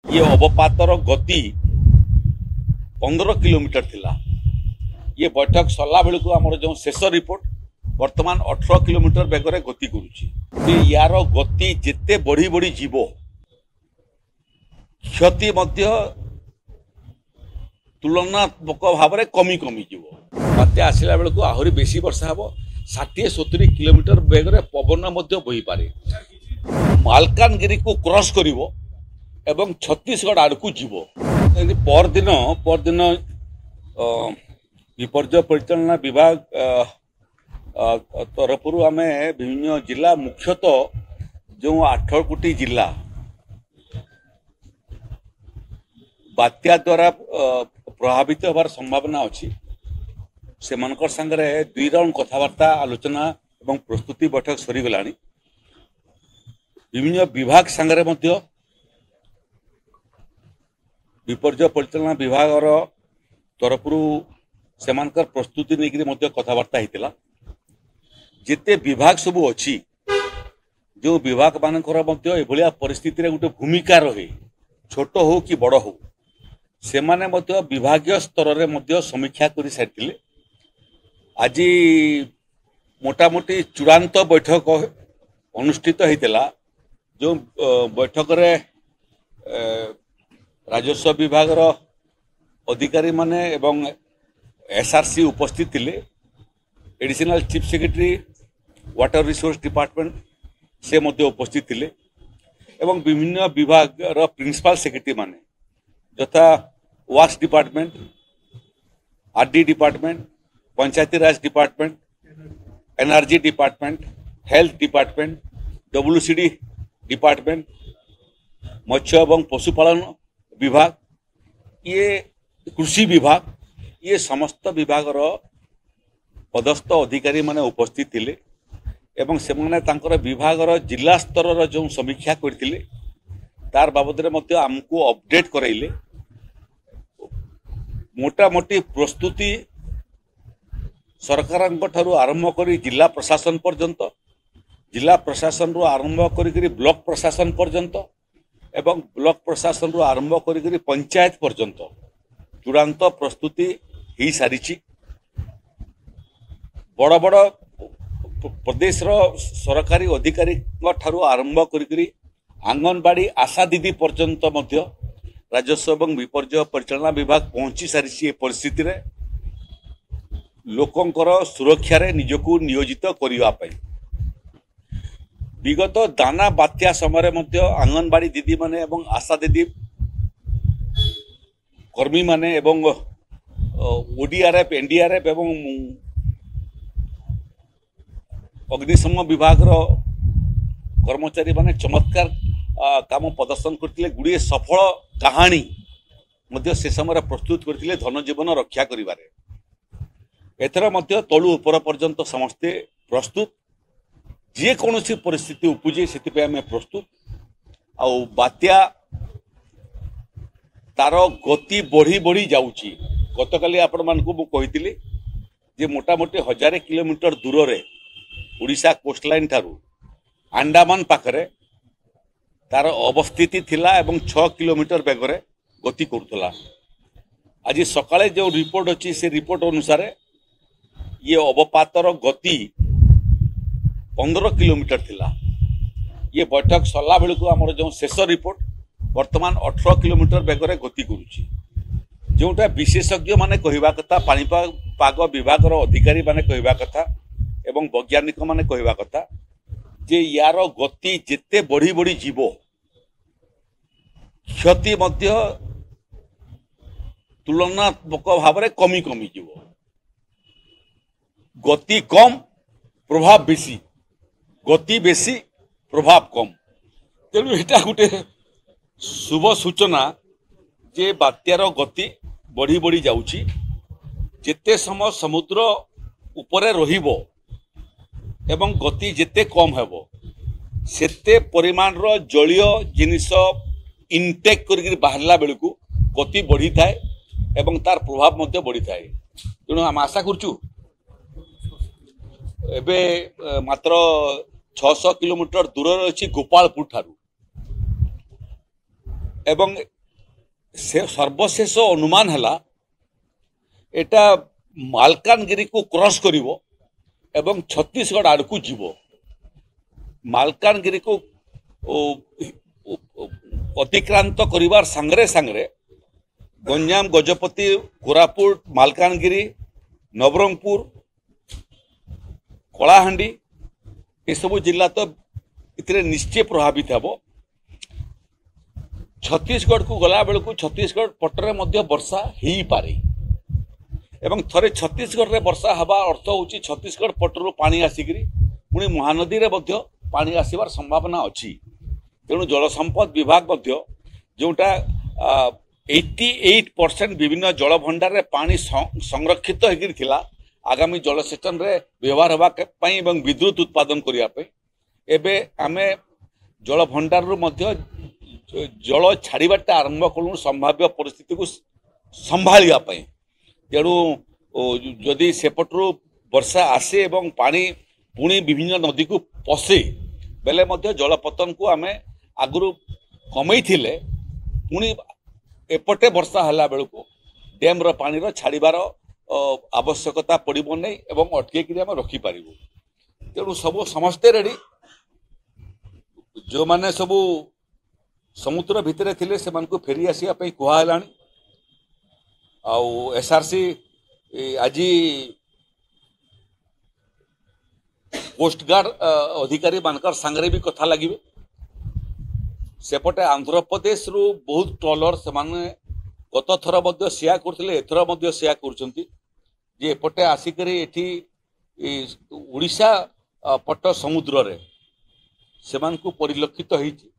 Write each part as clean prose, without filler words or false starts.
ये अवपातर गति 15 किलोमीटर थिला। ये बैठक सरला बेलू आमर जो शेष रिपोर्ट वर्तमान 18 किलोमीटर बेगर गति करुच्ची। यार गति जिते बढ़ी बढ़ी जीव क्षति मध्य तुलनात्मक भाव में कमी कमी जीव। बात्या आसला बेलू आहरी बेसी वर्षा हम 60-70 किलोमीटर बेगर पवन बही पारे। मालकानगिरी को क्रॉस करिवो एवं छत्तीसगढ़ आड़ को जीव। परदिन विपर्य परिचालना विभाग तरफ आम विभिन्न जिला मुख्यतः जो 8 जिला बात्या द्वारा प्रभावित होवार संभावना अच्छी से मनकर संगे 2 राउंड कथबार्ता आलोचना एवं प्रस्तुति बैठक सरीगला। विभिन्न विभाग संगे मध्य विपर्य परिचालना विभाग तरफ से प्रस्तुति नहीं कथबार्ता होता। जिते विभाग सबू अच्छी जो विभाग मानकर एभलिया परिस्थिति रे गोटे भूमिका रहे छोट हो कि बड़ हो से माने विभागीय स्तर रे समीक्षा कर सारी। आज मोटामोटी चूड़ांत बैठक अनुष्ठित होता जो बैठक रे राजस्व विभाग अधिकारी माने एवं एसआरसी उपस्थित थिले। Additional chief secretary water resource department से मध्य उपस्थित थिले एवं विभिन्न विभाग रो प्रिंसिपल सेक्रेटरी माने यथा works department, RD department, Panchayati Raj department, energy department, health department, WCD department, मत्स्य एवं पशुपालन विभाग, ये कृषि विभाग, ये समस्त विभाग पदस्थ अधिकारी माने उपस्थित थिले एवं से माने तांकर विभाग जिला स्तर जो समीक्षा करथिले तार बाबद में आमको अपडेट कराइले। मोटामोटी प्रस्तुति सरकार आरंभ कर जिला प्रशासन पर्यंत, जिला प्रशासन रु आरंभ कर ब्लॉक प्रशासन पर्यंत एवं ब्लॉक प्रशासन रु आरंभ कर पंचायत पर्यंत चूड़ांत प्रस्तुति हो सारी। बड़ बड़ प्रदेश सरकारी अधिकारी ठारू आरंभ कर आंगनबाड़ी आशा दीदी पर्यंत मध्य राजस्व एवं विपर्य परिचालना विभाग पहुंची सारी। परिस्थिति रे लोकंकर सुरक्षा रे निजको नियोजित करने विगत दाना बात्या समय आंगनबाड़ी दीदी माने एवं आशा दीदी कर्मी माने एवं ओडीआरएफ, एनडीआरएफ एवं अग्निशम विभाग कर्मचारी माने चमत्कार काम प्रदर्शन करते। गुड़िए सफल कहानी मध्य से समय प्रस्तुत करते धन जीवन रक्षा करिबारे। एथर मध्य तलु ऊपर पर्यंत समस्ते प्रस्तुत जे कौन सी परिस्थिति उपजे से आम प्रस्तुत। आ बात्या तार गति बढ़ी बढ़ी जाऊँगी। गतकाली आपण मानकु मु कहितिली जे मोटामोटी 1000 किलोमीटर दूर रे ओडिशा कोस्टलाइन ठारू अंडमान पाखरे तार अवस्थिति थिला एवं 6 किलोमीटर बेगरे गति करुला। आज सकाळे जो रिपोर्ट अच्छी से रिपोर्ट अनुसार ये अवपातर गति 15 किलोमीटर थिला। ये बैठक सरला बेलू आमर जो शेष रिपोर्ट वर्तमान 18 किलोमीटर बेगर गति करुच्ची। जोटा विशेषज्ञ माने कहवा कथा, पाग विभाग अधिकारी माने कहवा कथा एवं वैज्ञानिक माने कहवा कथा जे यार गति जिते बढ़ी बढ़ी जीव क्षति मध्य तुलनात्मक भाव में कमी कमी जीव। गति कम प्रभाव बेसी, गति बेसी प्रभाव कम। तेणु यहाँ गोटे शुभ सूचना जे बात्यार गति बढ़ी बढ़ी जाउची। जेते समय समुद्र उपरे रहिबो एवं गति जेते कम हेबो सेते परिमाण रो जलीय जिनिस इनटेक करके बाहरला बेलू गति बढ़ी थाए एवं तार प्रभाव मध्य बढ़ी थाए। तेणु आम आशा करचु एबे मात्र 600 किलोमीटर दूर अच्छी गोपालपुर ठारू एवं से सर्वशेष अनुमान है एटा मालकानगिरी को क्रॉस करिवो एवं छत्तीसगढ़ आड़ को जीव मालकानगिरी को अतिक्रांत करिवार सांगरे सांगरे गंजाम गजपति कोरापुट मालकानगिरी नवरंगपुर कलाहांडी ये सब जिला तो इतने निश्चय प्रभावित हे छत्तीसगढ़ को गला बेलू छत्तीसगढ़ पटरे मध्य वर्षा हो पारे एवं थरे छत्तीसगढ़ रे वर्षा हवा अर्थ होची छत्तीसगढ़ पटरू पानी आसिकरी पुणी महानदी रे मध्य पानी आसीबार संभावना अच्छी तेणु जल संपद विभाग मध्य जोटा 88% विभिन्न जल भंडार रे पानी संरक्षित होकर थिला आगामी जलसेचन रे व्यवहार हवा पई एवं विद्युत उत्पादन करिया पे एबे आमे जल भंडार रु मध्य जल छाड़बाटा आरंभ कलु संभाव्य परिस्थिति को संभालिया पई तेणु जदि सेपटू वर्षा आसे एवं पानी पुणी विभिन्न नदी को पशे बेले मध्य जलपतन को आमे आगु कमई थिले पुणी एपटे वर्षा हला बेलू डैम रो पानी रो छाड़बार आवश्यकता पड़ो नहीं एवं अटके आम रखिपर तेणु सब समस्ते रेडी जो माने सबू समुद्र भितर थिले से मानकु फेरी आसिया पई कुहालानी आउ एसआरसी आज कोस्ट गार्ड अधिकारी मानकर सांगरे भी कथा लगे सेपटे आंध्र प्रदेश रु बहुत ट्रॉलर से माने गत थर मध्य सेया करथिले एथर मध्य सेया करछंती जे एपटे आसिकरी एठी उड़ीसा पट समुद्र रे सेमानकु परिलक्षित होईची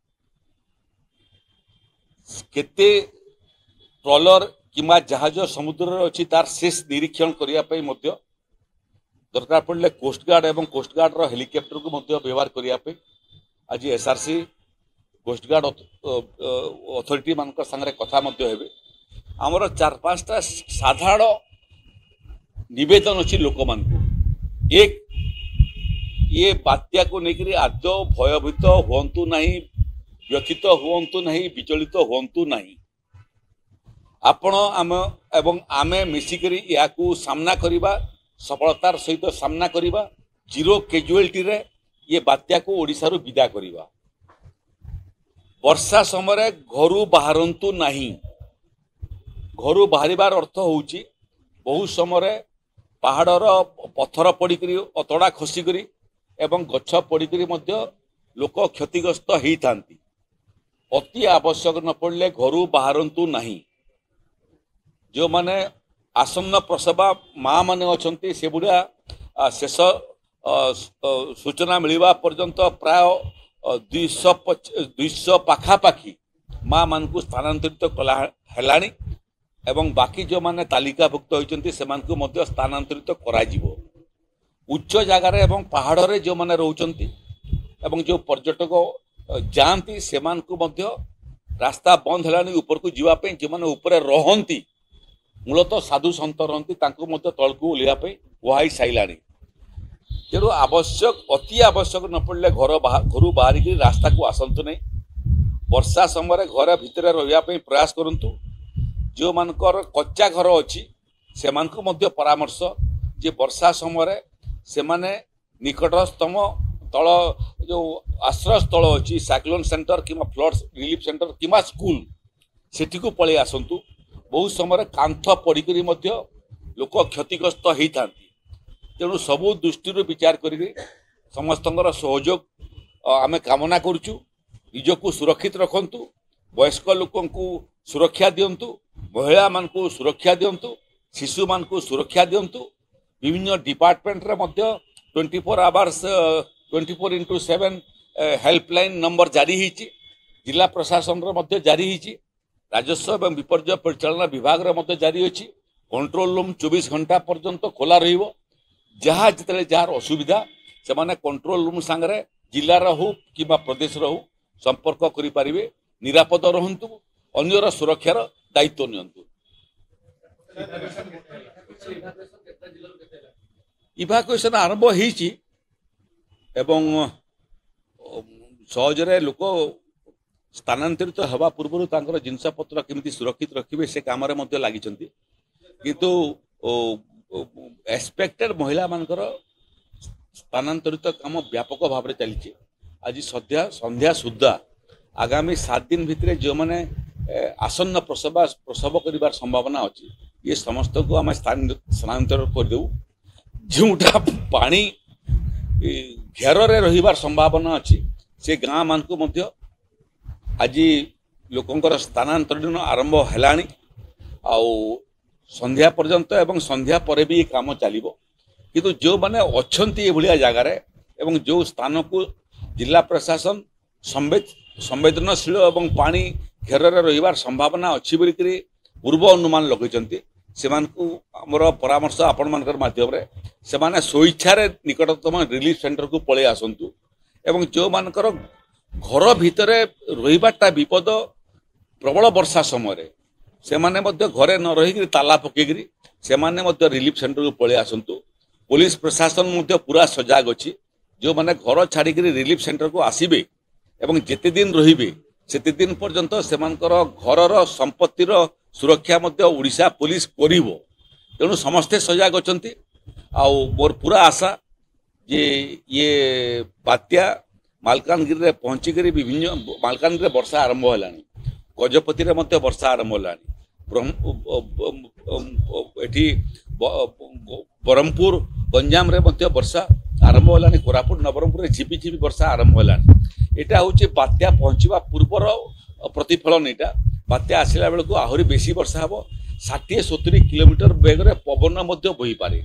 केते ट्रॉलर किंवा जहाज समुद्र अच्छी तार शेष निरीक्षण करने मध्य दरकार पड़े कोस्टगार्ड एवं कोस्टगार्ड रो हेलिकॉप्टर को मध्य व्यवहार करने आज एसआरसी कोस्टगार्ड अथॉरिटी मान संगे कथा हेबे आमर 4-5टा साधारण निवेदन अच्छी लोक मान एक ये बात्या को लेकर आदौ भयभीत हुंतु नहीं व्यथित हुंतु नहीं विचलित हुंतु नहीं आपण आम एवं आमे मिसिकरी याकू सामना करिबा सफलतार सहित सामना करिबा जीरो कैजुअलिटी रे ये बात्या को ओडिसा रु विदा करिबा वर्षा समय घरु बाहरंतु नहीं घरु बाहरिबार अर्थ होउची बहुत समय पहाड़र पत्थर पड़िकरी अतड़ा खसिकरी एवं गछ पड़िकरी मध्य लोक क्षतिग्रस्त होइथांती अति आवश्यक न पड़े घरु बाहरंतु नहीं जो माने आसन्न प्रसवा माँ माने अच्छी से बुढ़ा शेष सूचना मिलवा पर्यंत प्राय 200 पाखापाखी माँ मान को स्थानांतरित कला हेलानी एवं बाकी जो माने तालिकाभुक्त होइचंती सेमानकु मध्य स्थानांतरित करा जिवो उच्च जगार एवं पहाड़ रे जो माने रहउचंती एवं जो पर्यटक जाती सेमानकु मध्य रास्ता बंद हेलानी ऊपर को जीवा पे जो माने ऊपर रहंती मूलतः साधु सन्त रही तलकू ओल्हा कुहाई साइलानी तेणु आवश्यक अति आवश्यक न पड़े घर बाहर रास्ता को आसतु नहीं वर्षा समय घर भितर रही प्रयास करूँ जो मानकर कच्चा घर अच्छी से परामर्श जे वर्षा समय से माने निकटतम तल जो आश्रय स्थल अच्छी साइक्लोन सेंटर कि फ्लड रिलीफ सेंटर कि स्कूल सेठी को पलि आसतु बहुत समय कांथ पड़िकरी मध्य लोक क्षतिग्रस्त होता तेणु सबू दृष्टि विचार करी समस्तंकर सहयोग आम कामना करुचु निजको सुरक्षित रखंतु वयस्क लोक सुरक्षा दिंतु महिला मान सुरक्षा दिंतु शिशु मान सुरक्षा दिंतु विभिन्न डिपार्टमेंट रे मध्य 24 आवर्स 24x7 हेल्पलाइन नंबर जारी होती जिला प्रशासन मध्य जारी होती राजस्व एवं विपर्य परिचालना विभाग रे जारी अच्छी कंट्रोल रूम 24 घंटा पर्यंत खोला रहिबो जहाँ जिते जार असुविधा से माने कंट्रोल रूम सांगरे जिलार हो कि प्रदेश हो संपर्क करें निरापद रहंतु अन्यर सुरक्षार दायित्व नियंतु इभाकुएसन आरंभ होइछि एवं सहजरे लोक ସ୍ଥାନାନ୍ତରିତ ହେବା ପୂର୍ବରୁ ତାଙ୍କର ଜିନିଷପତ୍ର କେମିତି ସୁରକ୍ଷିତ ରଖିବେ ସେ କାମରେ ମଧ୍ୟ ଲାଗିଛନ୍ତି। କିନ୍ତୁ ଏକ୍ସପେକ୍ଟେଡ୍ ମହିଳାମାନଙ୍କର ସ୍ଥାନାନ୍ତରିତ କାମ ବ୍ୟାପକ ଭାବରେ ଚାଲିଛି। ଆଜି ସନ୍ଧ୍ୟା ସୁଦ୍ଧା ଆଗାମୀ 7 ଦିନ ଭିତରେ ଯେଉଁମାନେ ଆସନ୍ନ ପ୍ରସବ କରିବାର ସମ୍ଭାବନା ଅଛି ये समस्त को आम स्थानांतर करदेव जोटा पानी घेर रही संभावना अच्छी से गाँ मान को आज लोकंर स्थानांतरण आरंभ है संध्या पर्यंत एवं संध्या पर भी काम चलो किंतु जो मैंने अच्छा भाया जगार एवं जो स्थान को जिला प्रशासन संवेदनशील एवं पानी घेर रही संभावना अच्छी बोलिक पूर्व अनुमान लगे से आमर परामर्श आपण मानकर माध्यम से माने स्वेच्छार निकटतम रिलीफ सेंटर को पलि आसतु एवं जो मानकर घर भितर रहीबाटा विपद प्रबल वर्षा समय से माने मध्य घरे न रही ताला पकईकरी से माने मध्य रिलीफ सेंटर को पलि आसतु। पुलिस प्रशासन मध्य पूरा सजग अच्छी जो माने घर छाड़िक रिलीफ सेंटर को आसबे एवं जेते दिन रहिबे सेते दिन पर्यंत सेमानकर घरर संपत्तिर सुरक्षा मध्य ओडिशा पुलिस करिवो तेणु समस्ते सजग अछंती। आउ मोर पूरा आशा जे ये बात्या मालकानगिरी रे पहुंची करी विभिन्न मालकानगिरी रे वर्षा आरंभ होलानी गजपति रे मध्य वर्षा आरंभ होलानी एठी बरहमपुर गंजाम रे मध्य वर्षा आरंभ होलानी कोरापुट नवरंगपुर रे झिपि झिपि वर्षा आरंभ होलानी। एटा होची बात्या पहुंचवा पूर्वर प्रतिफलन। एटा बात्या आसिला बेलू आहरी बेसी वर्षा हम 60-70 किलोमीटर बेगर पवन मध्य बही पारे।